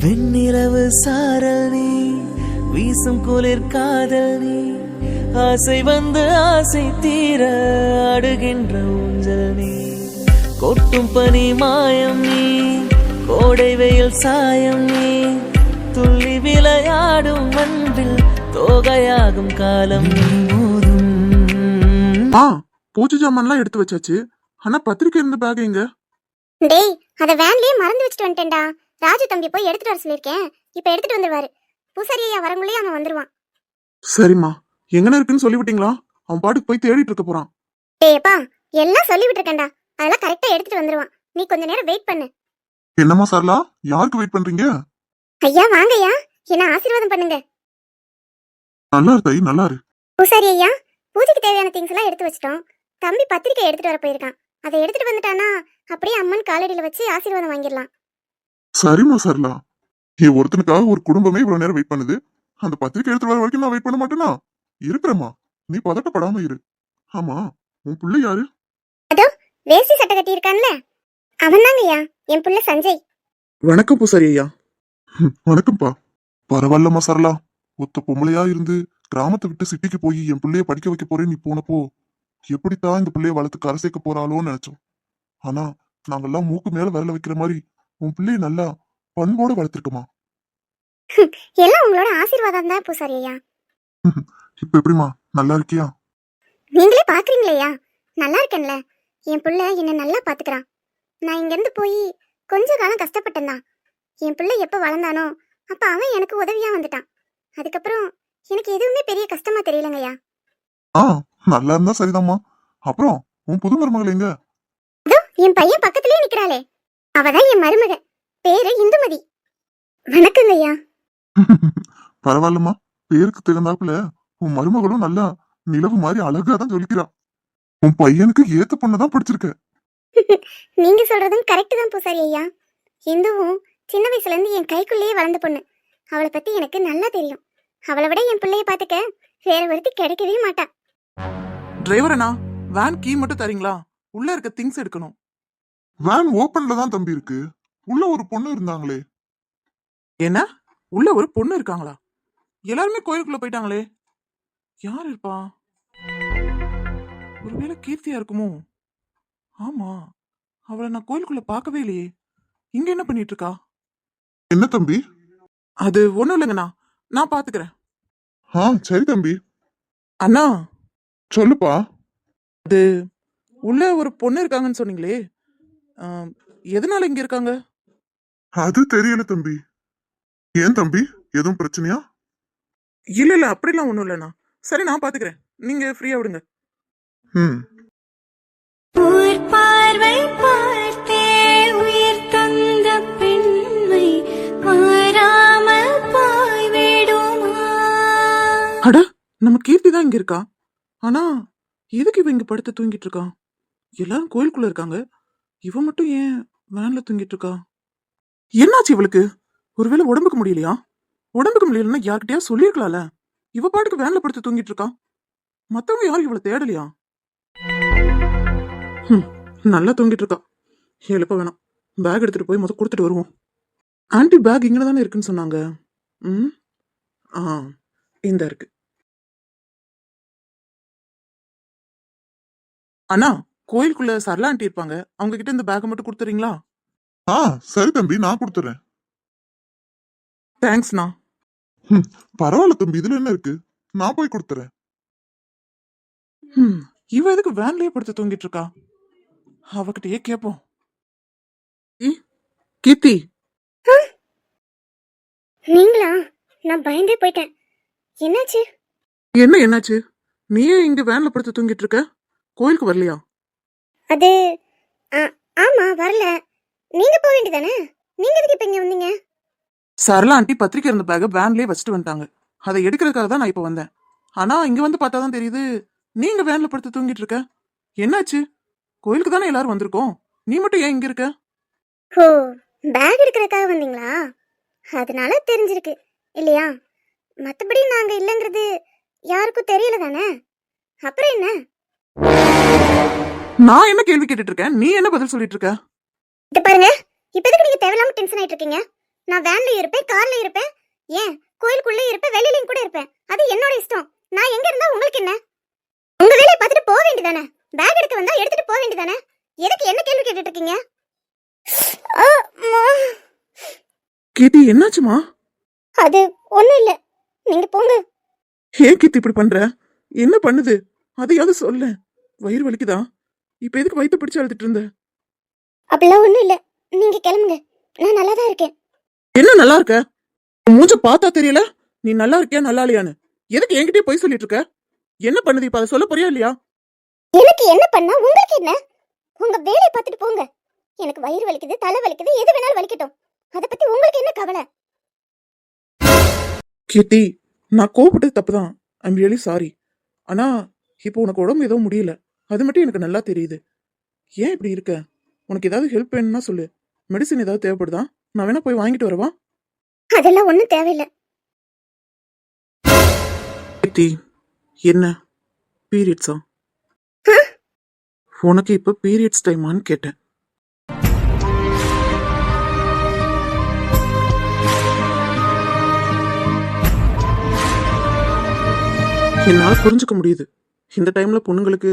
வெண்ணிலவு சாரல் நீ, வீசும் குளிர் காதல் நீ, ஆசை வந்து ஆசை தீர ஆடுகின்ற ஊஞ்சல் நீ, கொட்டும் பனி மாயம் நீ, கோடை வெயில் சாயம் நீ, துள்ளி விளையாடும் அன்பில் தோகையாகும் காலம் நீ மோதும். பூஜை ஜாமான்லாம் எடுத்து வச்சாச்சு. ஆனா பத்திரிக்கை இருந்த பேக் எங்க? டேய், அத வேன்லயே மறந்து வச்சுட்டு வந்துட்டேன்டா. ராஜு தம்பி போய் எடுத்துட்டு வர சொல்லிருக்கேன். இப்ப எடுத்துட்டு வந்துருவாரு. பூசாரி ஐயா வரங்குள்ளே அவன் வந்துருவான். சரிம்மா, எங்கன இருக்குன்னு சொல்லிவிட்டீங்களா? அவன் பாட்டுக்கு போய் தேடிட்டு இருக்க போறான். டேய்ப்பா, எல்லாம் சொல்லி விட்டுருக்கேன்டா. அதெல்லாம் கரெக்டா எடுத்துட்டு வந்துருவான். நீ கொஞ்ச நேரம் வெயிட் பண்ணு. என்னம்மா சரலா, யாருக்கு வெயிட் பண்றீங்க? ஐயா வாங்கய்யா, என்ன ஆசீர்வாதம் பண்ணுங்க. நல்லா இரு தாயி, நல்லா இரு. பூசாரி ஐயா, பூஜைக்கு தேவையான திங்ஸ் எல்லாம் எடுத்து வச்சிட்டோம். தம்பி பத்திரிக்கை எடுத்துட்டு வர போயிருக்கான். அதை எடுத்துட்டு வந்துட்டானா அப்படியே அம்மன் காலடியில வச்சு ஆசீர்வாதம் வாங்கிடலாம். சரிம்மா சரலா, நீ ஒருத்தனுக்காக ஒரு குடும்பமே இவ்வளவு நேரம் வெயிட் பண்ணுது. அந்த பத்திரிக்கை எடுத்து வர வரைக்கும் நான் வெயிட் பண்ண மாட்டேனா? இருக்கிறேம்மா, நீ பதட்டப்படாம இரு. ஆமா, உன் பிள்ளை யாரு? அதோ வேஷ்டி சட்டை கட்டி இருக்கான்ல, அவன் தாங்கய்யா, என் புள்ள சஞ்சய். வணக்கம் பூசாரி ஐயா. வணக்கம்ப்பா. பரவாயில்லம்மா சரலா, ஒத்த பொம்பளையா இருந்து கிராமத்தை விட்டு சிட்டிக்கு போய் என் பிள்ளைய படிக்க வைக்க போறேன்னு நீ போனப்போ எப்படித்தான் இந்த பிள்ளைய வளர்த்து கரை சேர்க்க போறாளோன்னு நினைச்சோம். ஆனா நாங்கெல்லாம் மூக்கு மேல விரல வைக்கிற மாதிரி உன் பிள்ளைய நல்லா பண்போட வளர்த்திருக்கமா. எல்லாம் உங்களோட ஆசீர்வாதம் தான் பூசாரி ஐயா. இப்ப எப்படிமா, நல்லா இருக்கியா? நீங்களே பாக்குறீங்களேயா, நல்லா இருக்கேன்ல. என் புள்ள என்ன நல்லா பாத்துக்கிறான். நான் இங்க இருந்து போய் கொஞ்ச காலம் கஷ்டப்பட்டேன் தான். என் பிள்ளை எப்ப வளர்ந்தானோ அப்ப அவன் எனக்கு உதவியா வந்துட்டான். அதுக்கப்புறம் எனக்கு எதுவுமே பெரிய கஷ்டமா தெரியலங்கய்யா. நல்லா இருந்தா சரிதாம்மா. அப்புறம் உன் புது மருமகள் எங்க? அதோ என் பையன் பக்கத்துலயே நிக்கிறாளே, அவதான் என் மருமக. பேரு இந்துமதி. வணக்கங்க ஐயா. பரவாயில்லம்மா, பேருக்கு தகுந்தாப்புல உன் மருமகளும் நல்லா நிலவு மாதிரி அழகா தான் சொல்லிக்கிறான். உன் பையனுக்கு ஏத்த பொண்ணதான் பிடிச்சிருக்க. நீங்க சொல்றதும் கரெக்ட் தான் பூசாரி ஐயா. இந்துவும் சின்ன வயசுல இருந்து என் கைக்குள்ளேயே வளர்ந்த பொண்ணு. அவளை பத்தி எனக்கு நல்லா தெரியும். அவளை விட என் பிள்ளைய பாத்துக்க வேற ஒருத்தி கிடைக்கவே மாட்டா. டிரைவரனா, வேன் கீ மட்டும் தரீங்களா? உள்ள இருக்க திங்ஸ் எடுக்கணும். வேன் ஓபன்ல தான் தம்பி இருக்கு. உள்ள ஒரு பொண்ணு இருந்தாங்களே. என்ன, உள்ள ஒரு பொண்ணு இருக்காங்களா? எல்லாருமே கோயிலுக்குள்ள போயிட்டாங்களே, யார் இருப்பா? ஒருவேளை கீர்த்தியா இருக்குமோ? ஆமா, அவளை நான் கோயிலுக்குள்ள பார்க்கவே இல்லையே. இங்க என்ன பண்ணிட்டு இருக்கா? என்ன தம்பி? அது ஒண்ணும் இல்லைங்கண்ணா, நான் பாத்துக்கிறேன். சரி தம்பி. அண்ணா, சொல்லுப்பா. அது உள்ள ஒரு பொண்ணு இருக்காங்கன்னு சொன்னீங்களே, எதனால இங்க இருக்காங்க? அது தெரியல தம்பி. ஏன் தம்பி, எதுவும் பிரச்சனையா? இல்ல அப்படிலாம் ஒண்ணும் இல்லண்ணா. சரி, நான் பாத்துக்கிறேன், நீங்க ஃப்ரீயா விடுங்க. அட, நம்ம கீர்த்தி தான் இங்க இருக்கா. ஆனா எதுக்கு இவ இங்க படுத்து தூங்கிட்டு இருக்கா? எல்லாரும் கோயிலுக்குள்ள இருக்காங்க, இவ மட்டும் ஏன் வேன்ல தூங்கிட்டு இருக்கா? என்னாச்சு இவளுக்கு? ஒருவேளை உடம்புக்கு முடியலையா? உடம்புக்கு முடியலன்னா யார்கிட்டயா சொல்லிருக்கலாம்ல. இவ பாட்டுக்கு வேன்ல படுத்து தூங்கிட்டு இருக்கா. மத்தவங்க யாரும் இவளை தேடலையா? நல்லா தூங்கிட்டு இருக்கா. எழுப்ப வேணாம், பேக் எடுத்துட்டு போய் முதல் கொடுத்துட்டு வருவோம். ஆன்டி, பேக் இங்க தானே இருக்குன்னு சொன்னாங்க. இந்த இருக்கு. அண்ணா, கோயிலுக்குள்ள சரளா ஆண்டி இருப்பாங்க, அவங்க கிட்ட இந்த பேக்கை மட்டும் கொடுத்துறீங்களா? சரி தம்பி, நான் கொடுத்துறேன். தேங்க்ஸ்ண்ணா. பரவாயில்ல தம்பி, இதுல என்ன இருக்கு, நான் போய் கொடுத்துறேன். இவ எதுக்கு வேன்லயே படுத்து தூங்கிட்டு இருக்கா? அவகிட்டயே கேப்போம். கீர்த்தி, நீங்களா? நான் பயந்தே போயிட்டேன். என்னாச்சு? என்னாச்சு? நீயே இங்க வேன்ல படுத்து தூங்கிட்டு இருக்க, கோயிலுக்கு வரலையா? அது ஆமா, வரல. நீங்க போக வேண்டியதானே. நீங்க எதுக்கு இப்ப இங்க வந்தீங்க? சரளா ஆண்டி பத்திரிக்கை இருந்த பேக வேன்லயே வச்சுட்டு வந்துட்டாங்க. அதை எடுக்கிறதுக்காக தான் நான் இப்ப வந்தேன். ஆனா இங்க வந்து பார்த்தா தான் தெரியுது நீங்க வேன்ல படுத்து தூங்கிட்டு இருக்க. என்னாச்சு? கோயிலுக்கு தானே எல்லாரும் வந்திருக்கோம், நீ மட்டும் ஏன் இங்க இருக்க? ஓ, பேக் எடுக்கிறதுக்காக வந்தீங்களா? அதனால தெரிஞ்சிருக்கு இல்லையா? மத்தபடி நாங்க இல்லங்கிறது யாருக்கும் தெரியல தானே. அப்புறம் என்ன? நான் என்ன கேள்வி கேட்டுட்டு இருக்கேன், நீ என்ன பதில் சொல்லிட்டு இருக்க? இது பாருங்க, இப்ப எதுக்கு நீங்க தேவையில்லாம டென்ஷன் ஆயிட்டு இருக்கீங்க? நான் வேன்ல இருப்பேன், கார்ல இருப்பேன், ஏன் கோயிலுக்குள்ள இருப்பேன், வெளியிலயும் கூட இருப்பேன். அது என்னோட இஷ்டம். நான் எங்க இருந்தா உங்களுக்கு என்ன? உங்க வேலையை பார்த்துட்டு போக வேண்டியதானே? பேக் எடுக்க வந்தா எடுத்துட்டு போக வேண்டியதானே? எதுக்கு என்ன கேள்வி கேட்டுட்டு இருக்கீங்க? கீர்த்தி என்னாச்சுமா? அது ஒண்ணும் இல்ல, நீங்க போங்க. ஏன் கீர்த்தி இப்படி பண்ற? என்ன பண்ணுது அதையாவது சொல்ல. வயிறு வலிக்குதா? இப்ப எதுக்கு வயித்தை பிடிச்சு அழுதுட்டு இருந்த? அப்படிலாம் ஒண்ணும் இல்ல, நீங்க கிளம்புங்க. நான் நல்லா தான் இருக்கேன். என்ன நல்லா இருக்க? உன் மூஞ்ச பார்த்தா தெரியல நீ நல்லா இருக்கியா நல்லா இல்லையான்னு. எதுக்கு என்கிட்டயே போய் சொல்லிட்டு இருக்க? என்ன பண்ணுது இப்ப? அதை சொல்ல போறியா இல்லையா? எனக்கு என்ன பண்ணா உங்களுக்கு என்ன? உங்க வேலையை பார்த்துட்டு போங்க. எனக்கு வயிறு வலிக்குது, தலை வலிக்குது, எது வேணாலும் வலிக்கட்டும். அதை பத்தி உங்களுக்கு என்ன கவலை? கீர்த்தி, நான் கோவப்பட்டது தப்புதான். I'm really sorry. ஆனா இப்போ உனக்கு உடம்பு ஏதோ முடியல, அது மட்டும் எனக்கு நல்லா தெரியுது. ஏன் இப்படி இருக்க? உனக்கு ஏதாவது ஹெல்ப் வேணும்னா சொல்லு. மெடிசின் ஏதாவது தேவைப்படுதா? நான் வேணா போய் வாங்கிட்டு வரவா? அதெல்லாம் ஒண்ணும் தேவையில்லை. கீர்த்தி, என்ன பீரியட்ஸா? உனக்கு இப்ப பீரியட்ஸ் டைமான்னு கேட்டேன். என்னால புரிஞ்சுக்க முடியுது. இந்த டைம்ல பொண்ணுங்களுக்கு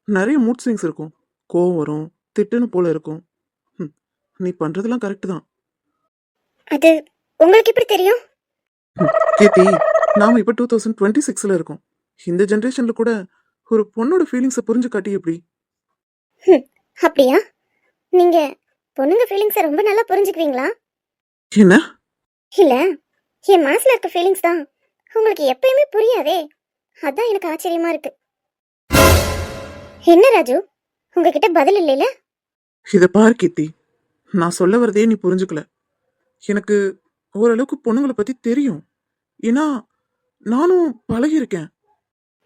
நிறைய மூட் ஸ்விங்ஸ் இருக்கும். கோவம் வரும், திட்டுன்னு போல இருக்கும். ம், நீ பண்றதெல்லாம் கரெக்ட் தான். அது உங்களுக்கு எப்படி தெரியும்? கீர்த்தி, நாம இப்ப 2026ல இருக்கோம். இந்த ஜெனரேஷன்ல கூட ஒரு பொண்ணோட ஃபீலிங்ஸை புரிஞ்சு காட்டி எப்படி? அப்படியா? நீங்க பொண்ணுங்க ஃபீலிங்ஸை ரொம்ப நல்லா புரிஞ்சுக்குவீங்களா? என்ன? இல்ல, என் மனசுல இருக்க ஃபீலிங்ஸ் தான் உங்களுக்கு எப்பயுமே புரியாதே. அதான் எனக்கு ஆச்சரியமா இருக்கு. என்ன ராஜு, உங்ககிட்ட பதில் இல்லைல? இத பார் கீர்த்தி, நான் சொல்ல வரதே நீ புரிஞ்சுக்கல. எனக்கு ஓரளவுக்கு பொண்ணுங்களை பத்தி தெரியும். ஏன்னா நானும் பழகியிருக்கேன்.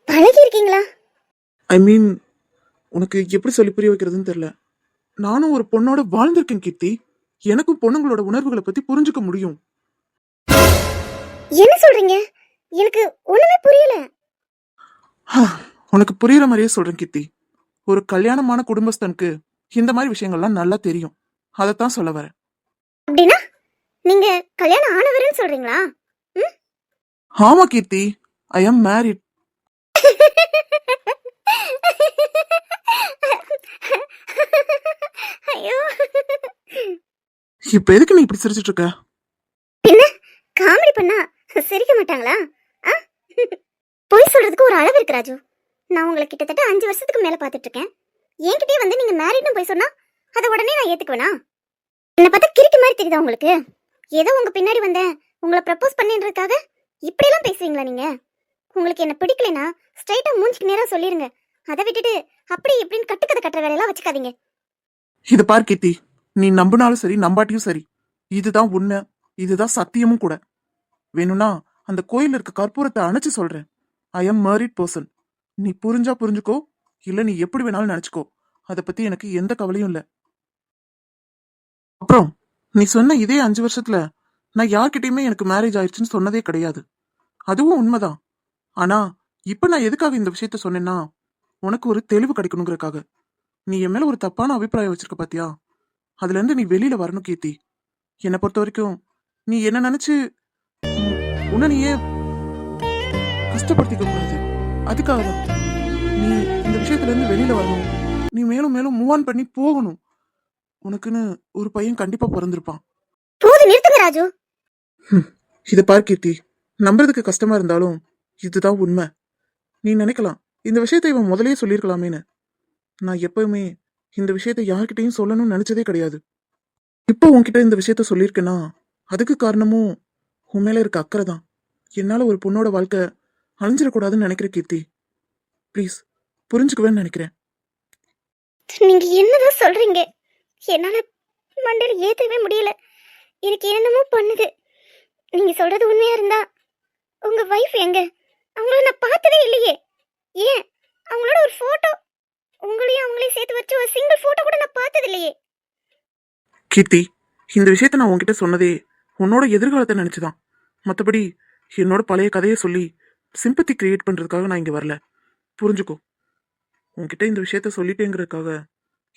பழகி இருக்கீங்களா? ஐ மீன், உனக்கு எப்படி சொல்லி புரிய வைக்கிறதுன்னு தெரியல. நானும் ஒரு பொண்ணோட வாழ்ந்திருக்கேன் கீர்த்தி. எனக்கும் பொண்ணுங்களோட உணர்வுகளை பத்தி புரிஞ்சுக்க முடியும். என்ன சொல்றீங்க? எனக்கு ஒண்ணுமே புரியல. உனக்கு புரியுற மாதிரியே சொல்றேன் கீர்த்தி. ஒரு கல்யாணமான குடும்பஸ்தனுக்கு இந்த மாதிரி விஷயங்கள்லாம் நல்லா தெரியும். அதைத்தான் சொல்ல வரேன். அப்படின்னா நீங்க கல்யாணம் ஆனவர்னு சொல்றீங்களா? ஆமா கீர்த்தி, ஐ எம் மேரிட். ஐயோ, இப்ப எதுக்கு நீ இப்படி சிரிச்சிட்டு இருக்க? என்ன காமெடி பண்ணா சிரிக்க மாட்டாங்களா? ஆ? பொய் சொல்றதுக்கு ஒரு அளவு இருக்கு ராஜு. நான் உங்களை கிட்டத்தட்ட 5 வருஷத்துக்கு மேல பாத்துட்டு இருக்கேன். என்கிட்டயே வந்து நீங்க மேரிட்னு போய் சொன்னா அதை உடனே நான் ஏத்துக்குவேனா? என்ன பார்த்தா கிறுக்கு மாதிரி தெரியுதா உங்களுக்கு? ஏதோ உங்க பின்னாடி வந்தேன், உங்களை ப்ரப்போஸ் பண்ணின்றதுக்காக இப்படி எல்லாம் பேசுவீங்களா நீங்க? உங்களுக்கு என்ன பிடிக்கலனா ஸ்ட்ரைட்டா மூஞ்சிக்கு நேரா சொல்லிருங்க. அதை விட்டுட்டு அப்படி இப்படின்னு கட்டுக்கதை கட்டுற வேலையெல்லாம் வச்சுக்காதீங்க. இது பார் கீர்த்தி, நீ நம்பினாலும் சரி நம்பாட்டியும் சரி, இதுதான் உண்மை, இதுதான் சத்தியமும் கூட. வேணும்னா அந்த கோயில் இருக்க கற்பூரத்தை அணைச்சு சொல்றேன். I am married person. நீ புரிஞ்சா புரிஞ்சுக்கோ, இல்ல நீ எப்படி வேணாலும் நினைச்சுக்கோ. அதை பத்தி எனக்கு எந்த கவலையும் இல்ல. அப்புறம் நீ சொன்ன இதே 5 வருஷத்துல நான் யார்கிட்டயுமே எனக்கு மேரேஜ் ஆயிடுச்சுன்னு சொன்னதே கிடையாது. அதுவும் உண்மைதான். ஆனா இப்ப நான் எதுக்காக இந்த விஷயத்த சொன்னேன்னா, உனக்கு ஒரு தெளிவு கிடைக்கணுங்கிறதுக்காக. நீ என் மேல ஒரு தப்பான அபிப்பிராயம் வச்சிருக்க பாத்தியா? அதுல இருந்து நீ வெளியில வரணும் கீர்த்தி. என்னை பொறுத்த வரைக்கும் நீ என்ன நினைச்சு உன்னை நீயே கஷ்டப்படுத்திக்க கூடாது. அதுக்காக தான் நீ இந்த விஷயத்துல இருந்து வெளியில வரணும். நீ மேலும் மேலும் மூவ் ஆன் பண்ணி போகணும். உனக்குன்னு ஒரு பையன் கண்டிப்பா பிறந்திருப்பான். போது நிறுத்துங்க ராஜு. இத பார் கீர்த்தி, நம்புறதுக்கு கஷ்டமா இருந்தாலும் இதுதான் உண்மை. நீ நினைக்கலாம் இந்த விஷயத்தை இவன் முதல்லயே சொல்லியிருக்கலாமேன்னு. நான் எப்பவுமே இந்த விஷயத்தை யார்கிட்டையும் சொல்லணும்னு நினைச்சதே கிடையாது. இப்போ உன்கிட்ட இந்த விஷயத்த சொல்லியிருக்கேன்னா அதுக்கு காரணமும் உன் மேல இருக்க அக்கறை தான். என்னால ஒரு பொண்ணோட வாழ்க்கை அழிஞ்சிடக்கூடாதுன்னு நினைக்கிற கீர்த்தி. ப்ளீஸ் புரிஞ்சுக்குவேன்னு நினைக்கிறேன். நீங்க என்னதான் சொல்றீங்க? என்னால மண்டையில ஏத்தவே முடியல. எனக்கு என்னமோ பண்ணுது. நீங்க சொல்றது உண்மையா இருந்தா உங்க வைஃப் எங்க? அவங்கள நான் பார்த்ததே இல்லையே. ஏன் அவங்களோட ஒரு போட்டோ, உங்களையும் அவங்களையும் சேர்த்து வச்சு ஒரு சிங்கிள் போட்டோ கூட நான் பார்த்தது இல்லையே. கீர்த்தி, இந்த விஷயத்த நான் உன்கிட்ட சொன்னதே உன்னோட எதிர்காலத்தை நினைச்சுதான். மற்றபடி என்னோட பழைய கதையை சொல்லி சிம்பத்தி கிரியேட் பண்றதுக்காக நான் இங்க வரல. புரிஞ்சுக்கோ. உன்கிட்ட இந்த விஷயத்த சொல்லிட்டேங்கிறதுக்காக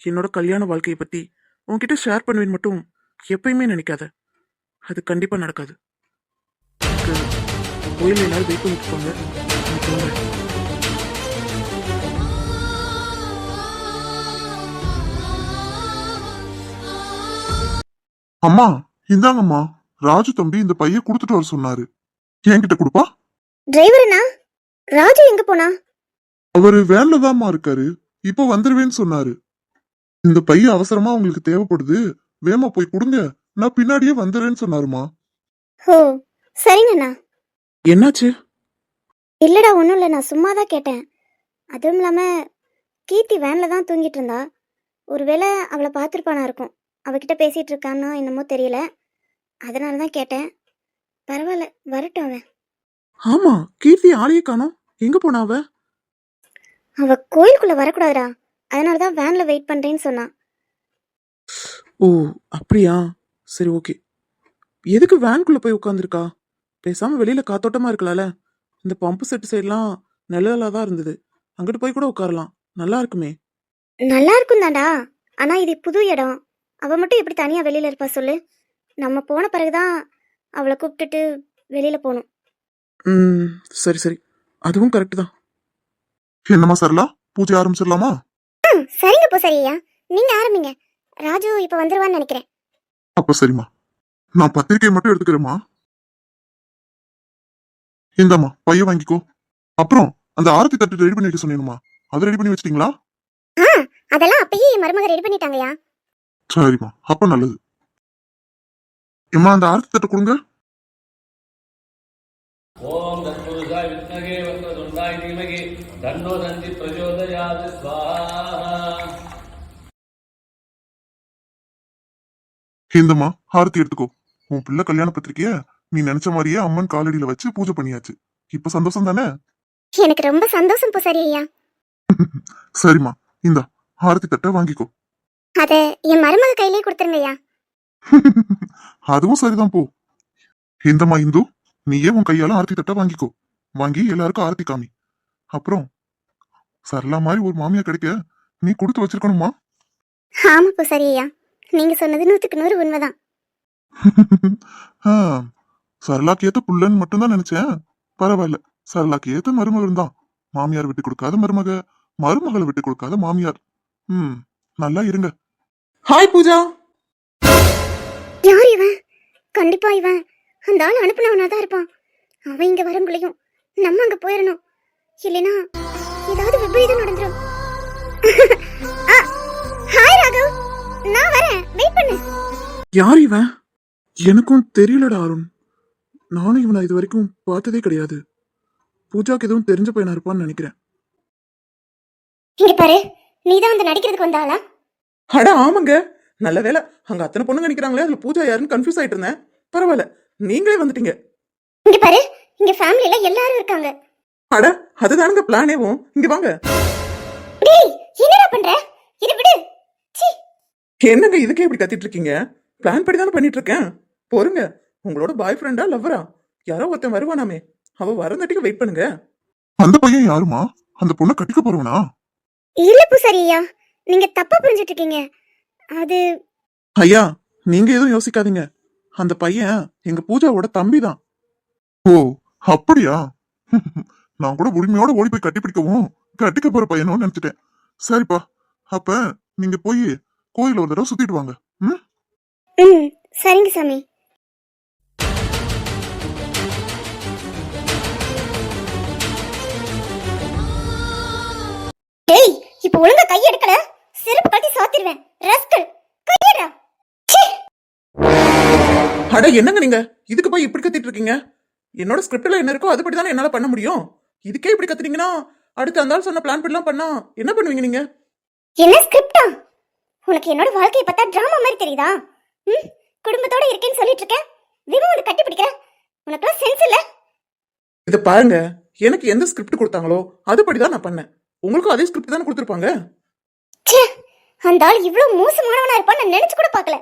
என்னோட கல்யாண வாழ்க்கையை பத்தி உன்கிட்ட ஷேர் பண்ணுவேன் மட்டும் எப்பயுமே நினைக்காத. அது கண்டிப்பா நடக்காது. எனக்கு கோயில்ல எல்லாரும் வெயிட் பண்ணிட்டு இருப்பாங்க. நான் கிளம்புறேன். அம்மா, இந்தாங்கம்மா. ராஜு தம்பி இந்த பைய கொடுத்துட்டு வர சொன்னாரு. என்கிட்ட கொடுப்பா. டிரைவர்னா ராஜு எங்க போனா? அவரு வேன்ல தான்மா இருக்காரு. இப்ப வந்துருவேன்னு சொன்னாரு. இந்த பைய அவசரமா உங்களுக்கு தேவைப்படுது, வேமா போய் கொடுங்க, நான் பின்னாடியே வந்துடுறேன்னு சொன்னாருமா. ஓ சரிங்கண்ணா. என்னாச்சு? இல்லடா ஒன்றும் இல்லை, நான் சும்மா தான் கேட்டேன். அதுவும் இல்லாமல் கீர்த்தி வேனில் தான் தூங்கிட்டு இருந்தா. ஒருவேளை அவளை பார்த்துருப்பானா இருக்கும். அவகிட்ட பேசிகிட்டு இருக்கான்னா என்னமோ தெரியல, அதனால தான் கேட்டேன். பரவாயில்ல, வரட்டும் அவன். ஆமா, கீர்த்தி ஆளையே காணோம். எங்க போனா அவ? அவள் கோயிலுக்குள்ளே வரக்கூடாதுடா, அதனால தான் வேனில் வெயிட் பண்ணுறேன்னு சொன்னான். ஓ அப்படியா? சரி, ஓகே. எதுக்கு வேன்குள்ள போய் உட்காந்துருக்கா? பேசாம வெளியில காத்தோட்டமா இருக்கலாம்ல. இந்த பம்பு செட்டு சைட்லாம் நிழலா தான் இருந்தது. அங்கிட்டு போய் கூட உட்காரலாம். நல்லா இருக்குமே. நல்லா இருக்கும் தான்டா, ஆனால் இது புது இடம். அவள் மட்டும் எப்படி தனியாக வெளியில் இருப்பா சொல்லு? நம்ம போன பிறகுதான் அவளை கூப்பிட்டுட்டு வெளியில் போகணும். ம், சரி சரி, அதுவும் கரெக்ட் தான். என்னம்மா சரளா, பூஜை ஆரம்பிச்சிடலாமா? சரிங்க பூசாரியா, நீங்கள் ஆரம்பிங்க. ராஜு இப்போ வந்துருவான்னு நினைக்கிறேன். அப்ப சரிம்மா, நான் பத்திரிக்கையை மட்டும் எடுத்துக்கிறேம்மா. இந்தாம்மா பைய வாங்கிக்கோ. அப்புறம் அந்த ஆரத்தி தட்டு ரெடி பண்ணி வைக்க சொன்னேனுமா, அதை ரெடி பண்ணி வச்சிட்டீங்களா? ஆ அதெல்லாம் அப்பயே என் மருமக ரெடி பண்ணிட்டாங்கயா. சரிம்மா, அப்ப நல்லது. எம்மா அந்த ஆரத்தி தட்டை கொடுங்க. ஓம் தத்புருஷாய வித்மகே வக்ரதுண்டாய தீமகி தன்னோ தந்தி பிரச்சோதயாத் ஸ்வாஹா. இந்தம்மா ஆரத்தி எடுத்துக்கோ. உன் பிள்ளை கல்யாண பத்திரிக்கைய நீ நினைச்ச மாதிரியே அம்மன் காலடியில வச்சு பூஜை பண்ணியாச்சு. இப்ப சந்தோஷம் தானே? எனக்கு ரொம்ப சந்தோஷம் பூசாரி ஐயா. சரிம்மா, இந்தா ஆரத்தி தட்டை வாங்கிக்கோ. அத என் மருமக கையிலே கொடுத்துருங்கய்யா. அதுவும் சரிதான் போ. இந்தம்மா இந்து, நீயே உன் கையால ஆரத்தி தட்டை வாங்கிக்கோ. வாங்கி எல்லாருக்கும் ஆரத்தி காமி. அப்புறம் சரளா மாதிரி ஒரு மாமியா கிடைக்க நீ கொடுத்து வச்சிருக்கணுமா? ஆமா பூசாரி ஐயா, நீங்க சொன்னது 100% உண்மைதான். ஆ, சரளாக்கு ஏத்த புள்ளன்னு மட்டும்தான் நினைச்சேன். பரவாயில்ல, சரளாக்கு ஏத்த மருமகன் தான். மாமியார் விட்டு கொடுக்காத மருமக, மருமகளை விட்டு கொடுக்காத மாமியார். ம், நல்லா இருங்க. ஹாய் பூஜா. யார் இவன்? கண்டிப்பா இவன் அந்த ஆள் அனுப்புனவனா தான் இருப்பான். அவன் இங்க வரும்பளையும் நம்ம அங்க போயிடணும், இல்லைன்னா ஏதாவது விபரீதம் நடந்துரும். ஹாய் ராகவ், நான் வரேன், வெயிட் பண்ணு. யார் இவன்? எனக்கும் தெரியலடா அருண். நானும் இவனை இது வரைக்கும் பார்த்ததே கிடையாது. பூஜாக்கு எதுவும் தெரிஞ்ச பையனா இருப்பான்னு நினைக்கிறேன். இங்க பாரு, நீதான் வந்து நடிக்கிறதுக்கு வந்தாளா? அட ஆமாங்க, நல்ல வேலை. அங்க அத்தனை பொண்ணுங்க நிக்கிறாங்களே, அதுல பூஜா யாருன்னு கன்ஃபியூஸ் ஆயிட்டு இருந்தேன். பரவாயில்ல, நீங்களே வந்துட்டீங்க. இங்க பாரு, இங்க ஃபேமிலில எல்லாரும் இருக்காங்க. அட அதுதானுங்க பிளானேவும். இங்க வாங்க. டேய், என்னடா பண்ற? இது விடு. சீ. என்னங்க இதுக்கே இப்படி கத்திட்டு இருக்கீங்க? பிளான் படி தானே பண்ணிட்டு இருக்கேன். பொறுங்க, உங்களோட பாய் ஃப்ரெண்டா லவ்வரா யாரோ ஒருத்தன் வருவானாமே, அவ வரந்தாட்டிக்கு வெயிட் பண்ணுங்க. அந்த பையன் யாருமா? அந்த பொண்ணை கட்டிக்க போறவனா? இல்ல பூசாரி ஐயா, நீங்க தப்பா புரிஞ்சிட்டு இருக்கீங்க. அது ஐயா, நீங்க எதுவும் யோசிக்காதீங்க. அந்த பையன் எங்க பூஜாவோட தம்பி தான். ஓ அப்படியா? நான் கூட உரிமையோட ஓடி போய் கட்டி பிடிக்கவும் கட்டிக்க போற பையனும் நினைச்சிட்டேன். சரிப்பா, அப்ப நீங்க போய் கோயில ஒரு தடவை சுத்திட்டு வாங்க. ம், சரிங்க சாமி. டேய், இப்ப ஒழுங்கா கை எடுக்கல, செருப்பு கட்டி சாத்திடுவேன். ரஸ்கல், கையடா. அட என்னங்க நீங்க இதுக்கு போய் இப்படி கத்திட்டு இருக்கீங்க? என்னோட ஸ்கிரிப்ட்ல என்ன இருக்கோ அதுபடி தானே என்னால பண்ண முடியும். இதுக்கே இப்படி கத்துறீங்கன்னா அடுத்து அந்த ஆள் சொன்ன பிளான் படிலாம் பண்ணா என்ன பண்ணுவீங்க நீங்க? என்ன ஸ்கிரிப்டா? உனக்கு என்னோட வாழ்க்கையை பார்த்தா டிராமா மாதிரி தெரியுதா? குடும்பத்தோட இருக்கேன்னு சொல்லிட்டு இருக்கேன், விமோ வந்து கட்டி பிடிக்கிற. உனக்குலாம் சென்ஸ் இல்ல. இதை பாருங்க, எனக்கு எந்த ஸ்கிரிப்ட் கொடுத்தாங்களோ அதுபடி தான் நான் பண்ணேன். உங்களுக்கும் அதே ஸ்கிரிப்ட் தானே கொடுத்துருப்பாங்க. ச்சே, அந்த ஆள் இவ்வளவு மோசமானவனா இருப்பான்னு நான் நினைச்சு கூட பார்க்கல.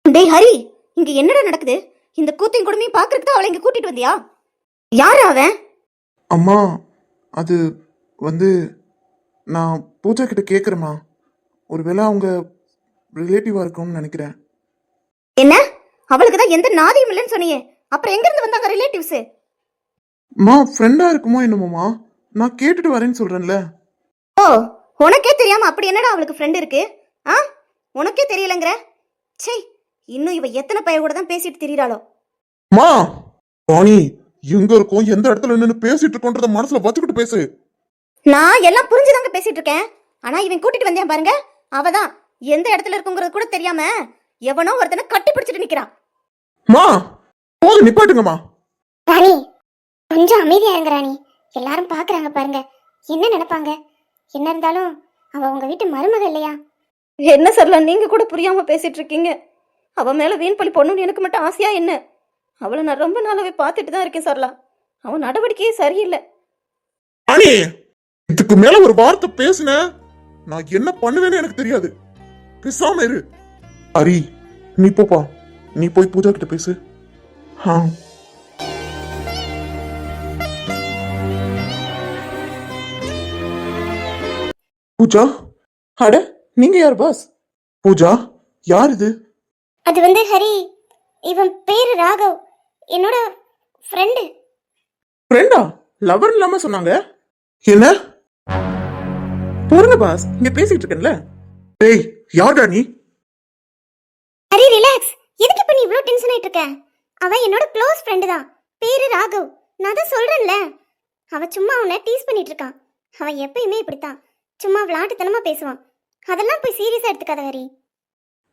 டேய் ஹரி, இங்க என்னடா நடக்குது? இந்த கூத்தையும் குடுமையும் பாக்குறதுக்கு தான் அவளை இங்க கூட்டிட்டு வந்தியா? யாரு அவன்? அம்மா, அது வந்து நான் பூஜா கிட்ட கேட்குறேம்மா. ஒருவேளை அவங்க ரிலேட்டிவா இருக்கும்னு நினைக்கிறேன். என்ன? அவளுக்கு தான் எந்த நாதியும் இல்லைன்னு சொன்னியே, அப்புறம் எங்க இருந்து வந்தாங்க ரிலேட்டிவ்ஸ்? மா ஃப்ரெண்டா இருக்குமோ என்னமோமா, நான் கேட்டுட்டு வரேன்னு சொல்றேன்ல. ஓ, உனக்கே தெரியாம அப்படி என்னடா அவளுக்கு ஃப்ரெண்ட் இருக்கு? ஆ, உனக்கே தெரியலங்கற? சே, இன்னும் இவ எத்தனை பைய கூட தான் பேசிட்டு திரிறாளோ. மா ராணி, எங்க இருக்கோம், எந்த இடத்துல நின்னு பேசிட்டு இருக்கோன்றத மனசுல வச்சுக்கிட்டு பேசு. நான் எல்லாம் புரிஞ்சுதாங்க பேசிட்டு இருக்கேன். ஆனா இவன் கூட்டிட்டு வந்தேன் பாருங்க, அவதான் எந்த இடத்துல இருக்குங்கிறது கூட தெரியாம எவனோ ஒருத்தனை கட்டி பிடிச்சிட்டு நிக்கிறான். மா போது நிப்பாட்டுங்கம்மா. ராணி, கொஞ்சம் அமைதியா இருங்க ராணி. எல்லாரும் பாக்குறாங்க பாருங்க, என்ன நினைப்பாங்க? என்ன இருந்தாலும் அவ உங்க வீட்டு மருமக இல்லையா? என்ன சொல்லலாம், நீங்க கூட புரியாம பேசிட்டு இருக்கீங்க. அவ மேல வீண் பழி பொண்ணுன்னு எனக்கு மட்டும் ஆசையா என்ன? அவளை நான் ரொம்ப நாளாவே பார்த்துட்டு தான் இருக்கேன் சரலா. அவன் நடவடிக்கையே சரியில்லை. ராணி, இதுக்கு மேல ஒரு வார்த்தை பேசுன நான் என்ன பண்ணுவேன்னு எனக்கு தெரியாது. பேசாம இரு. ஹரி, நீ போப்பா, நீ போய் பூஜா கிட்ட பேசு. பூஜா. அட, நீங்க யார் பாஸ்? பூஜா, யார் இது? அது வந்து ஹரி, இவன் பேரு ராகவ், என்னோட ஃப்ரெண்டு. ஃப்ரெண்டா? லவர் இல்லாம சொன்னாங்க. என்ன? போருங்க பாஸ், இங்க பேசிட்டு இருக்கேன்ல. டேய், யார்டா நீ? ஹரி ரிலாக்ஸ், எதுக்கு இப்ப நீ இவ்ளோ டென்ஷன் ஆயிட்டு இருக்க? அவன் என்னோட க்ளோஸ் ஃப்ரெண்டு தான், பேரு ராகவ். நான் தான் சொல்றேன்ல, அவன் சும்மா அவனை டீஸ் பண்ணிட்டு இருக்கான். அவன் எப்பயுமே இப்படித்தான், சும்மா விளையாட்டுத்தனமா பேசுவான். அதெல்லாம் போய் சீரியஸா எடுத்துக்காத ஹரி.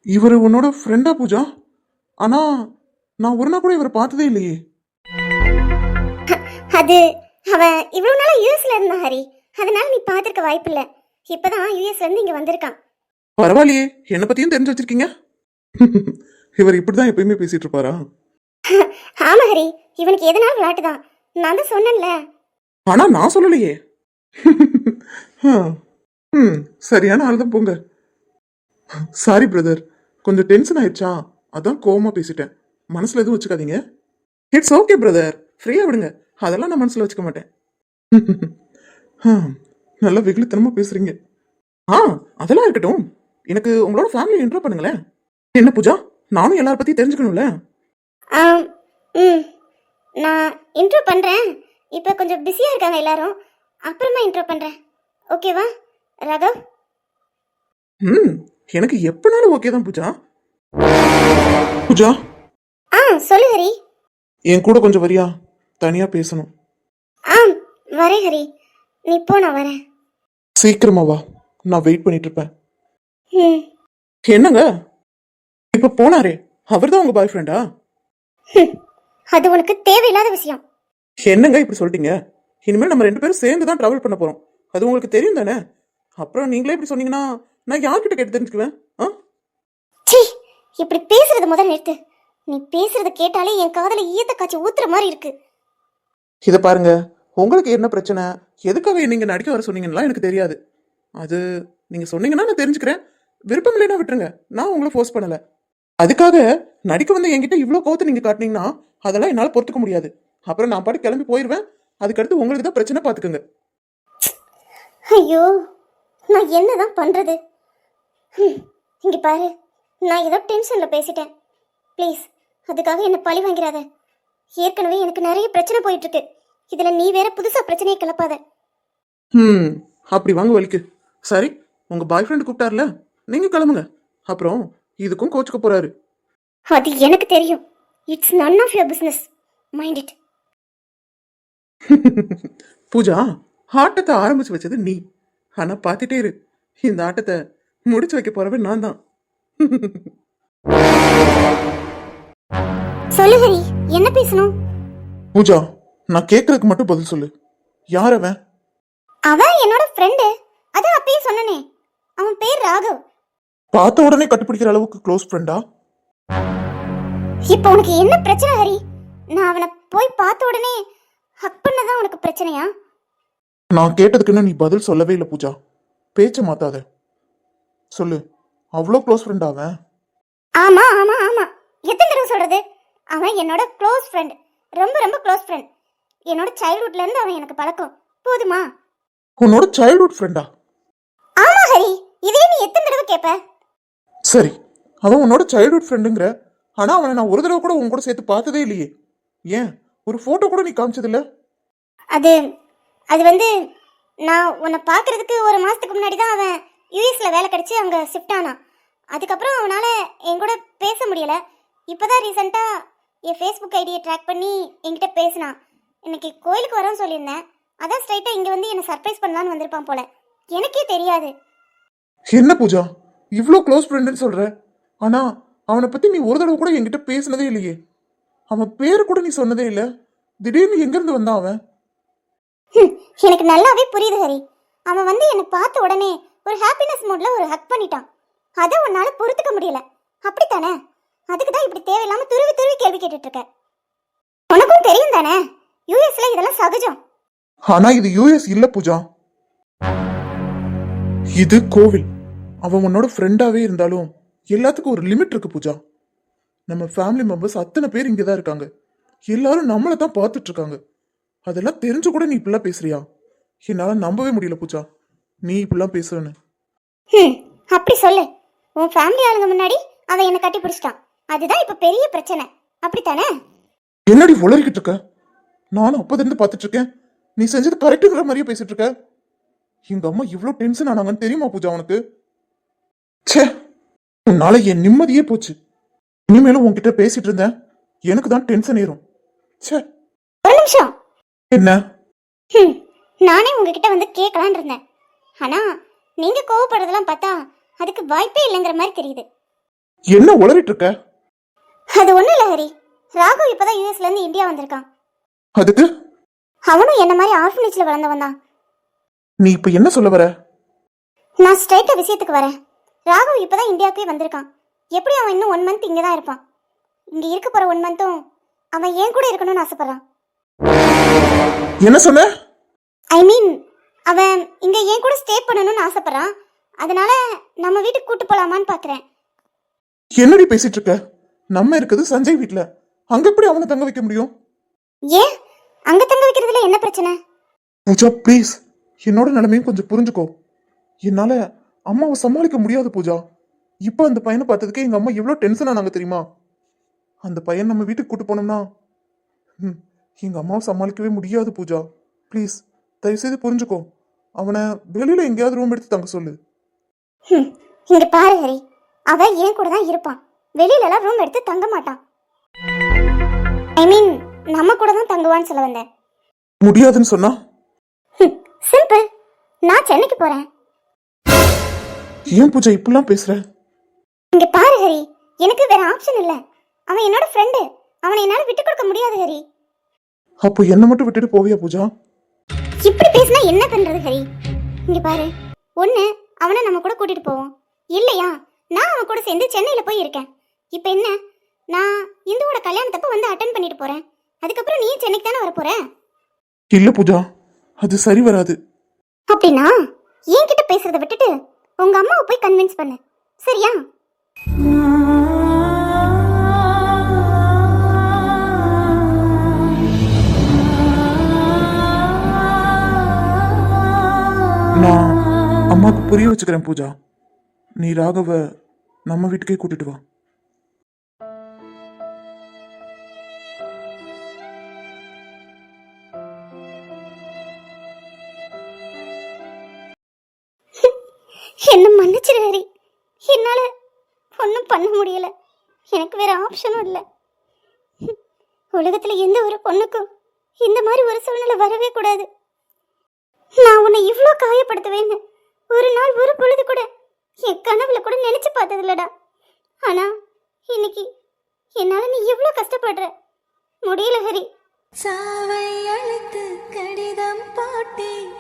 இவரு உன்னோட ஃப்ரெண்டா பூஜா? ஆனா நான் ஒரு நாள் கூட இவரை பார்த்ததே இல்லையே. அது அவன் இவ்வளவு நாளா யூஎஸ்ல இருந்தான் ஹரி, அதனால நீ பாத்திருக்க வாய்ப்பில்ல. இப்பதான் யூஎஸ்ல இருந்து இங்க வந்திருக்கான். பரவாயில்லையே, என்ன பத்தியும் தெரிஞ்சு வச்சிருக்கீங்க. இவர் இப்படிதான் எப்பயுமே பேசிட்டு இருப்பாரா? ஆமா ஹரி, இவனுக்கு எதனால விளையாட்டுதான், நான் தான் சொன்னேன்ல. ஆனா நான் சொல்லலையே. சரியான ஆள் தான் போங்க. சாரி பிரதர், கொஞ்சம் டென்ஷன் ஆயிடுச்சா, அதான் கோவமா பேசிட்டேன். மனசுல எதுவும் வச்சுக்காதீங்க. இட்ஸ் ஓகே பிரதர், ஃப்ரீயா விடுங்க, அதெல்லாம் நான் மனசுல வச்சுக்க மாட்டேன். நல்லா வெகுளித்தனமா பேசுறீங்க. அதெல்லாம் இருக்கட்டும், எனக்கு உங்களோட ஃபேமிலி இன்ட்ரோ பண்ணுங்களேன். என்ன பூஜா, நானும் எல்லார பத்தி தெரிஞ்சுக்கணும்ல. நான் இன்ட்ரோ பண்றேன், இப்ப கொஞ்சம் பிஸியா இருக்காங்க எல்லாரும், அப்புறமா இன்ட்ரோ பண்றேன். ஓகேவா ராகவ்? எனக்கு எப்பனாலும் ஓகே தான் பூஜா. பூஜா, சொல்லு ஹரி. என் கூட கொஞ்சம் வரியா, தனியா பேசணும். வரேன் ஹரி, நீ போ, நான் வரேன். சீக்கிரமா வா, நான் வெயிட் பண்ணிட்டு இருப்பேன். என்னங்க இப்ப போனாரே, அவர்தான் உங்க பாய் ஃப்ரெண்டா? அது உனக்கு தேவையில்லாத விஷயம். என்னங்க இப்படி சொல்லிட்டீங்க? இனிமேல் நம்ம 2 பேரும் சேர்ந்து தான் டிராவல் பண்ண போறோம், அது உங்களுக்கு தெரியும் தானே? அப்புறம் நீங்களே இப்படி சொன்னீங்கன்னா நான் யார்கிட்ட கேட்டு தெரிஞ்சுக்குவேன்? சீ, இப்படி பேசுறது முதல்ல நிறுத்து. நீ பேசுறத கேட்டாலே என் காதல ஈயத்த காய்ச்சி ஊத்துற மாதிரி இருக்கு. இத பாருங்க, உங்களுக்கு என்ன பிரச்சனை, எதுக்காக நீங்க நடிக்க வர சொன்னீங்கன்னா எனக்கு தெரியாது. அது நீங்க சொன்னீங்கன்னா நான் தெரிஞ்சுக்கிறேன், விருப்பம் இல்லைன்னா விட்டுருங்க, நான் உங்களை ஃபோர்ஸ் பண்ணல. அதுக்காக நடிக்க வந்து என்கிட்ட இவ்வளோ கோவத்தை நீங்க காட்டினீங்கன்னா அதெல்லாம் என்னால் பொறுத்துக்க முடியாது. அப்புறம் நான் பாட்டு கிளம்பி போயிடுவேன், அதுக்கடுத்து உங்களுக்கு தான் பிரச்சனை, பார்த்துக்குங்க. ஐயோ, நான் என்னதான் பண்றது? இங்க பாரு, நான் ஏதோ டென்ஷன்ல பேசிட்டேன், ப்ளீஸ் அதுக்காக என்ன பழி வாங்கிறாத. ஏற்கனவே எனக்கு நிறைய பிரச்சனை போயிட்டு இருக்கு, இதுல நீ வேற புதுசா பிரச்சனையை கிளப்பாத. அப்படி வாங்க வலிக்கு. சரி, உங்க பாய் ஃப்ரெண்ட் கூப்பிட்டார்ல, நீங்க கிளம்புங்க. அப்புறம் இதுக்கும் கோச்சுக்க போறாரு. அது எனக்கு தெரியும். It's none of your business. Mind it. Pooja, ஆட்டத்தை ஆரம்பிச்சு வச்சது நீ, ஆனா பாத்துட்டே இரு, இந்த ஆட்டத்தை முடிச்சு வைக்க போறவன் நான் தான். சொல்லு ஹரி, என்ன பேசணும்? பூஜா, நான் கேட்கறதுக்கு மட்டும் பதில் சொல்லு. யார் அவன்? அவன் என்னோட ஃப்ரெண்டு, அதான் அப்பயே சொன்னனே, அவன் பேர் ராகவ். பார்த்த உடனே கட்டுப்பிடிக்கிற அளவுக்கு க்ளோஸ் ஃப்ரெண்டா? இப்போ உனக்கு என்ன பிரச்சனை ஹரி? நான் அவனை போய் பார்த்த உடனே ஹக் பண்ணதான் உனக்கு பிரச்சனையா? நான் கேட்டதுக்குன்னு நீ பதில் சொல்லவே இல்லை பூஜா. பேச்ச மாத்தாத, சொல்லு. அவ்வளோ க்ளோஸ் ஃப்ரெண்டா அவன்? ஆமா ஆமா ஆமா, எத்தனை தடவை சொல்றது? அவன் என்னோட க்ளோஸ் ஃப்ரெண்ட், ரொம்ப ரொம்ப க்ளோஸ் ஃப்ரெண்ட். என்னோட சைல்ட்ஹுட்ல இருந்து அவன் எனக்கு பழக்கம், போதுமா? உன்னோட சைல்ட்ஹுட் ஃப்ரெண்டா? ஆமா ஹரி, இதே நீ எத்தனை தடவை கேட்ப? சரி, அவன் உன்னோட சைல்ட்ஹுட் ஃப்ரெண்டுங்கிற, ஆனா அவனை நான் ஒரு தடவை கூட உன் கூட சேர்த்து பார்த்ததே இல்லையே. ஏன் ஒரு போட்டோ கூட நீ காமிச்சதில்ல? அது அது வந்து நான் உன்னை பார்க்கறதுக்கு ஒரு மாசத்துக்கு முன்னாடி தான் அவன் யூஎஸ்ல வேலை கிடைச்சி அங்கே ஷிஃப்ட் ஆனான். அதுக்கப்புறம் அவனால் என் கூட பேச முடியலை. இப்போதான் ரீசெண்டாக என் ஃபேஸ்புக் ஐடியை ட்ராக் பண்ணி என்கிட்ட பேசினான். இன்னைக்கு கோயிலுக்கு வரேன்னு சொல்லியிருந்தேன். அதான் ஸ்ட்ரைட்டாக இங்கே வந்து என்னை சர்ப்ரைஸ் பண்ணலான்னு வந்திருப்பான் போல. எனக்கே தெரியாது. என்ன பூஜா இவ்ளோ க்ளோஸ் ஃப்ரெண்டுன்னு சொல்ற, ஆனா அவனை பத்தி நீ ஒரு தடவை கூட என்கிட்ட பேசினதே இல்லையே. அவன் பேரு கூட நீ சொன்னதே இல்ல. திடீர்னு எங்க இருந்து வந்தான் அவன்? எனக்கு நல்லாவே புரியுது ஹரி. அவன் வந்து என்னை பார்த்த உடனே ஒரு ஹாப்பினஸ் மூட்ல ஒரு ஹக் பண்ணிட்டான். அதை உன்னால பொறுத்துக்க முடியல, அப்படித்தானே? அதுக்கு தான் இப்படி தேவையில்லாம துருவி துருவி கேள்வி கேட்டுட்டு இருக்க. உனக்கும் தெரியும் தானே, யூஎஸ்ல இதெல்லாம் சகஜம். ஆனா இது யூஎஸ் இல்ல பூஜா, இது கோவில். அவன் உன்னோட ஃப்ரெண்டாவே இருந்தாலும் எல்லாத்துக்கும் ஒரு லிமிட் இருக்கு பூஜா. நம்ம ஃபேமிலி மெம்பர்ஸ் அத்தனை பேர் இங்கதான் இருக்காங்க. எல்லாரும் நம்மளை தான் பார்த்துட்டு இருக்காங்க. அதெல்லாம் தெரிஞ்சு கூட நீ இப்படிலாம் பேசுறியா? என்னால நம்பவே முடியல பூஜா, நீ இப்படிலாம் பேசுவேன்னு. அப்படி சொல்லு. உன் ஃபேமிலி ஆளுங்க முன்னாடி அவன் என்னை கட்டி பிடிச்சிட்டான். அதுதான் இப்ப பெரிய பிரச்சனை, அப்படித்தானே? என்னடி உளறிக்கிட்டு இருக்க? நானும் அப்போதிருந்து பார்த்துட்டு இருக்கேன். நீ செஞ்சது கரெக்டுங்கிற மாதிரியே பேசிட்டு இருக்க. எங்க அம்மா இவ்வளோ டென்ஷன் ஆனாங்கன்னு தெரியுமா பூஜா உனக்கு? ச்சே, உன்னால என் நிம்மதியே போச்சு. இனிமேலும் உன்கிட்ட பேசிட்டு இருந்தேன் எனக்கு தான் டென்ஷன் ஏறும். ச்சே. ஒரு நிமிஷம். என்ன? நானே உங்ககிட்ட வந்து கேட்கலான் இருந்தேன். ஆனா நீங்க கோவப்படுறதெல்லாம் பார்த்தா அதுக்கு வாய்ப்பே இல்லைங்கிற மாதிரி தெரியுது. என்ன உளறிட்டு இருக்க? அது ஒண்ணும் இல்ல ஹரி. ராகு இப்பதான் யூஎஸ்ல இருந்து இந்தியா வந்திருக்கான். அதுக்கு? அவனும் என்ன மாதிரி ஆர்ஃபனேஜ்ல வளர்ந்தவன் தான். நீ இப்ப என்ன சொல்ல வர? நான் ஸ்ட்ரைட்டா விஷயத்துக்கு வரேன். ராகு இப்பதான் இந்தியாவுக்கே வந்திருக்கான். எப்படி அவன் இன்னும் 1 மந்த் இங்கே தான் இருப்பான். இங்க இருக்க போற 1 மந்த்தும் அவன் ஏன் கூட இருக்கணும்னு ஆசைப்படுறான். என்ன சொன்ன? ஐ மீன், அவன் இங்க ஏன் கூட ஸ்டே பண்ணணும்னு ஆசைப்படுறான். அதனால நம்ம வீட்டுக்கு கூட்டு போலாமான்னு பாக்குறேன். என்னடி பேசிட்டு இருக்க? நம்ம இருக்குது சஞ்சய் வீட்ல, அங்க எப்படி அவனை தங்க வைக்க முடியும்? ஏன் அங்க தங்க வைக்கிறதுல என்ன பிரச்சனை? பூஜா ப்ளீஸ், என்னோட நிலைமையும் கொஞ்சம் புரிஞ்சுக்கோ. என்னால அம்மாவை சமாளிக்க முடியாது பூஜா. இப்போ அந்த பையனை பார்த்ததுக்கே எங்க அம்மா எவ்வளோ டென்ஷன் ஆனாங்க தெரியுமா? அந்த பையன் நம்ம வீட்டுக்கு கூட்டு போனோம்னா எங்க அம்மாவை சமாளிக்கவே முடியாது பூஜா. ப்ளீஸ் தயவுசெய்து புரிஞ்சுக்கோ. அவனை வெளியில எங்கேயாவது ரூம் எடுத்து தங்க சொல்லு. இங்க பாரு ஹரி, அவன் ஏன் கூட தான் இருப்பான். வெளியில எல்லாம் ரூம் எடுத்து தங்க மாட்டான். ஐ மீன், நம்ம கூட தான் தங்குவான்னு சொல்ல வந்தேன். முடியாதுன்னு சொன்னா? சிம்பிள். நான் சென்னைக்கு போறேன். ஏன் பூஜா இப்படிலாம் பேசுற? இங்க பாரு ஹரி, எனக்கு வேற ஆப்ஷன் இல்ல. அவன் என்னோட ஃப்ரெண்டு. அவனை என்னால விட்டு கொடுக்க முடியாது ஹரி. அப்போ என்ன மட்டும் விட்டுட்டு போவியா பூஜா? இப்படி பேசினா என்ன பண்றது ஹரி? இங்க பாரு, ஒண்ணு அவனை நம்ம கூட கூட்டிட்டு போவோம், இல்லையா நான் அவன் கூட சேர்ந்து சென்னையில போய் இருக்கேன். இப்ப என்ன, நான் இந்துவோட கல்யாணத்தப்ப வந்து அட்டென்ட் பண்ணிட்டு போறேன். அதுக்கப்புறம் நீ சென்னைக்கு தானே வர போற. இல்ல பூஜா, அது சரி வராது. அப்படின்னா என்கிட்ட பேசுறத விட்டுட்டு உங்க அம்மாவை போய் கன்வின்ஸ் பண்ணு, சரியா? நான் அம்மாவுக்கு புரிய வச்சுக்கிறேன் பூஜா. நீ ராகவ நம்ம வீட்டுக்கே கூட்டிட்டு வா. என்ன மன்னிச்சிரு ஹரி. என்னால ஒன்றும் பண்ண முடியல. எனக்கு வேற ஆப்ஷனும் இல்லை. உலகத்துல எந்த ஒரு பொண்ணுக்கும் இந்த மாதிரி ஒரு சூழ்நிலை வரவே கூடாது. நான் உன்னை இவ்வளோ காயப்படுத்துவேன்னு ஒரு நாள் ஒரு பொழுது கூட என் கனவுல கூட நினைச்சு பார்த்தது இல்லடா. ஆனா இன்னைக்கு என்னால நீ எவ்வளோ கஷ்டப்படுற. முடியல ஹரி. சாவை அழைத்து கடிதம் போட்டேன்,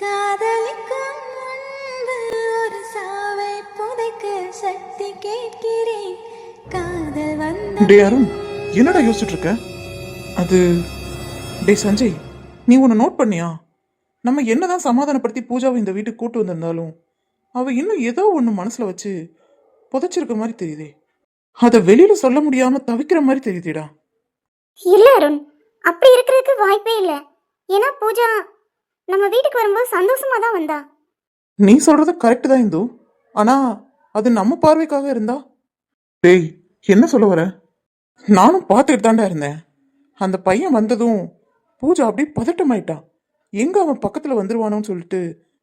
காதலிக்கும் முன்பு ஒரு சாவை புதைக்க சக்தி கேட்கிறேன், காதல் வந்த டே அருண், என்னடா யோசிச்சுட்டு இருக்க? அது டே சஞ்சய், நீ உன்னை நோட் பண்ணியா? நம்ம என்னதான் சமாதானப்படுத்தி பூஜாவை இந்த வீட்டுக்கு கூட்டு வந்திருந்தாலும் அவ இன்னும் ஏதோ ஒன்று மனசுல வச்சு புதைச்சிருக்க மாதிரி தெரியுதே. அதை வெளியில சொல்ல முடியாம தவிக்கிற மாதிரி தெரியுதுடா. இல்ல அருண், அப்படி இருக்கிறதுக்கு வாய்ப்பே இல்லை. ஏன்னா பூஜா நம்ம வீட்டுக்கு வரும்போது சந்தோஷமா தான் வந்தா. நீ சொல்றது கரெக்ட் தான் இந்து, ஆனா அது நம்ம பார்வைக்காக இருந்தா. டேய் என்ன சொல்ல வர? நானும் பார்த்துட்டு தாண்டா இருந்தேன். அந்த பையன் வந்ததும் பூஜா அப்படியே பதட்டமாயிட்டா. எங்க அவன் பக்கத்துல வந்துருவானோன்னு சொல்லிட்டு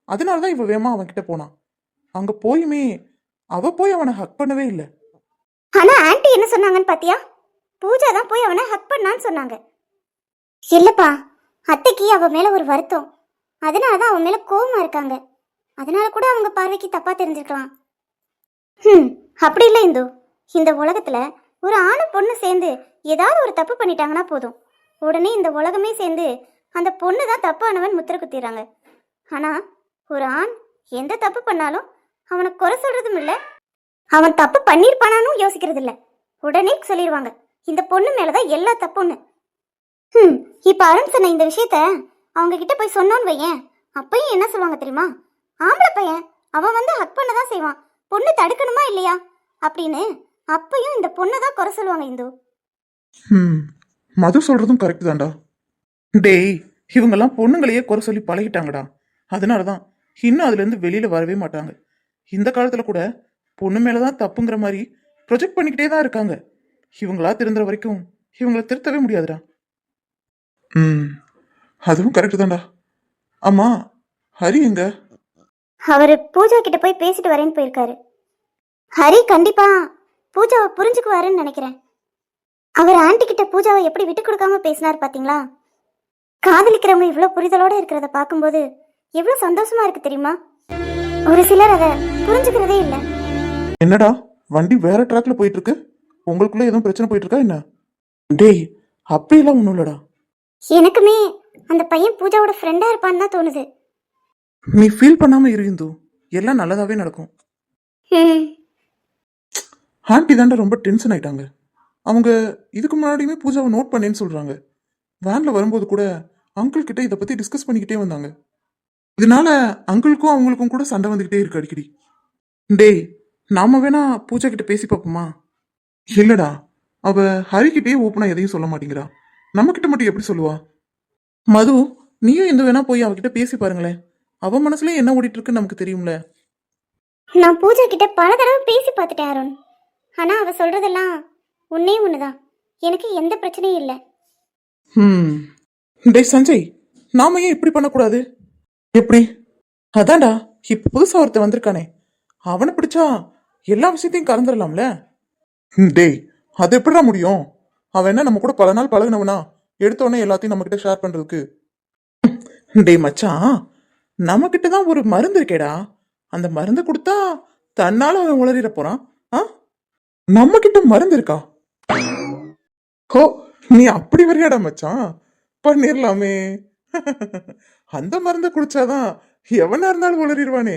அதனாலதான் இவ வேமா அவன் கிட்ட போனான். அங்க போயுமே அவ போய் அவனை ஹக் பண்ணவே இல்லை. ஆனா ஆன்ட்டி என்ன சொன்னாங்கன்னு பாத்தியா? பூஜா தான் போய் அவனை ஹக் பண்ணான்னு சொன்னாங்க. இல்லப்பா, அத்தைக்கு அவ மேல ஒரு வருத்தம், அதனாலதான் அவன் மேல கோவமா இருக்காங்க. அதனால கூட அவங்க பார்வைக்கு தப்பா தெரிஞ்சிருக்கலாம். அப்படி இல்லை இந்து. இந்த உலகத்துல ஒரு ஆணும் பொண்ணு சேர்ந்து ஏதாவது ஒரு தப்பு பண்ணிட்டாங்கன்னா போதும், உடனே இந்த உலகமே சேர்ந்து அந்த பொண்ணு தான் தப்பானவன் முத்திர குத்திடுறாங்க. ஆனா ஒரு ஆண் எந்த தப்பு பண்ணாலும் அவனை குறை சொல்றதும் இல்லை, அவன் தப்பு பண்ணியிருப்பானானும் யோசிக்கிறது இல்லை. உடனே சொல்லிடுவாங்க இந்த பொண்ணு மேலதான் எல்லா தப்புன்னு. இப்ப அருண் சொன்ன இந்த விஷயத்த அவங்க கிட்ட போய் சொன்னோன்னு வையேன், அப்பயும் என்ன சொல்லுவாங்க தெரியுமா? ஆம்பளை பையன் அவன் வந்து ஹக் பண்ணதான் செய்வான், பொண்ணு தடுக்கணுமா இல்லையா அப்படின்னு அப்பயும் இந்த பொண்ணை தான் குறை சொல்லுவாங்க இந்து. மது சொல்றதும் கரெக்ட் தான்டா. டேய், இவங்கெல்லாம் பொண்ணுங்களையே குறை சொல்லி பழகிட்டாங்கடா. அதனாலதான் இன்னும் அதுல இருந்து வெளியில வரவே மாட்டாங்க. இந்த காலத்துல கூட பொண்ணு மேலதான் தப்புங்கிற மாதிரி ப்ரொஜெக்ட் பண்ணிக்கிட்டே தான் இருக்காங்க. இவங்களா திருந்துற வரைக்கும் இவங்கள திருத்தவே முடியாதுடா. அதுவும் கரெக்ட் தான்டா. ஆமா, ஹரி எங்க? அவரு பூஜா கிட்ட போய் பேசிட்டு வரேன்னு போயிருக்காரு. ஹரி கண்டிப்பா பூஜாவை புரிஞ்சுக்குவாருன்னு நினைக்கிறேன். அவர் ஆன்ட்டி கிட்ட பூஜாவை எப்படி விட்டு கொடுக்காம பேசினார் பாத்தீங்களா? காதலிக்கிறவங்க இவ்வளவு புரிதலோட இருக்கிறத பார்க்கும்போது எவ்வளவு சந்தோஷமா இருக்கு தெரியுமா? ஒரு சிலர் அதை புரிஞ்சுக்கிறதே இல்லை. என்னடா வண்டி வேற ட்ராக்ல போயிட்டு இருக்கு? உங்களுக்குள்ள எதுவும் பிரச்சனை போயிட்டு இருக்கா என்ன? டேய், அப்படியெல்லாம் ஒண்ணும் இல்லடா. எனக்குமே அந்த பையன் பூஜாவோட ஃப்ரெண்டா இருப்பான்னு தான் தோணுது. நீ ஃபீல் பண்ணாம இருந்து, எல்லாம் நல்லதாவே நடக்கும். ஆண்டி தாண்டா ரொம்ப டென்ஷன் ஆயிட்டாங்க. அவங்க இதுக்கு முன்னாடியுமே பூஜாவை நோட் பண்ணேன்னு சொல்றாங்க. வேன்ல வரும்போது கூட அங்கிள் கிட்ட இதை பத்தி டிஸ்கஸ் பண்ணிக்கிட்டே வந்தாங்க. இதனால அங்கிளுக்கும் அவங்களுக்கும் கூட சண்டை வந்துகிட்டே இருக்கு அடிக்கடி. டேய், நாம வேணா பூஜா கிட்ட பேசி பார்ப்போமா? இல்லடா, அவ ஹரிக்கிட்டே ஓப்பனா எதையும் சொல்ல மாட்டேங்கிறா. நம்ம கிட்ட மட்டும் எப்படி சொல்லுவா? மது, நீயும் எந்த வேணா போய் அவகிட்ட பேசி பாருங்களேன். அவ மனசுல என்ன ஓடிட்டு இருக்குன்னு நமக்கு தெரியும்ல. நான் பூஜா கிட்ட பல தடவை பேசி பார்த்துட்டேன் அருண். ஆனா அவ சொல்றதெல்லாம் ஒன்னே ஒண்ணுதான், எனக்கு எந்த பிரச்சனையும் இல்லை. டேய் சஞ்சய், நாம ஏன் இப்படி பண்ணக்கூடாது? எப்படி? அதான்டா, இப்ப புதுசா ஒருத்தன் வந்திருக்கானே, அவனை பிடிச்சா எல்லா விஷயத்தையும் கலந்துடலாம்ல. டேய், அது எப்படிடா முடியும்? அவன் என்ன நம்ம கூட பல நாள் பழகினவனா எடுத்தோடனே எல்லாத்தையும் நம்ம கிட்ட ஷேர் பண்றதுக்கு? டேய் மச்சான், நம்ம கிட்ட தான் ஒரு மருந்து இருக்கேடா. அந்த மருந்து கொடுத்தா தன்னால அவன் உளறிட போறான். நம்ம கிட்ட மருந்து இருக்கா? ஹோ, நீ அப்படி வரையாடா மச்சான்? பண்ணிரலாமே. அந்த மருந்தை குடிச்சாதான் எவனா இருந்தாலும் உளறிடுவானே.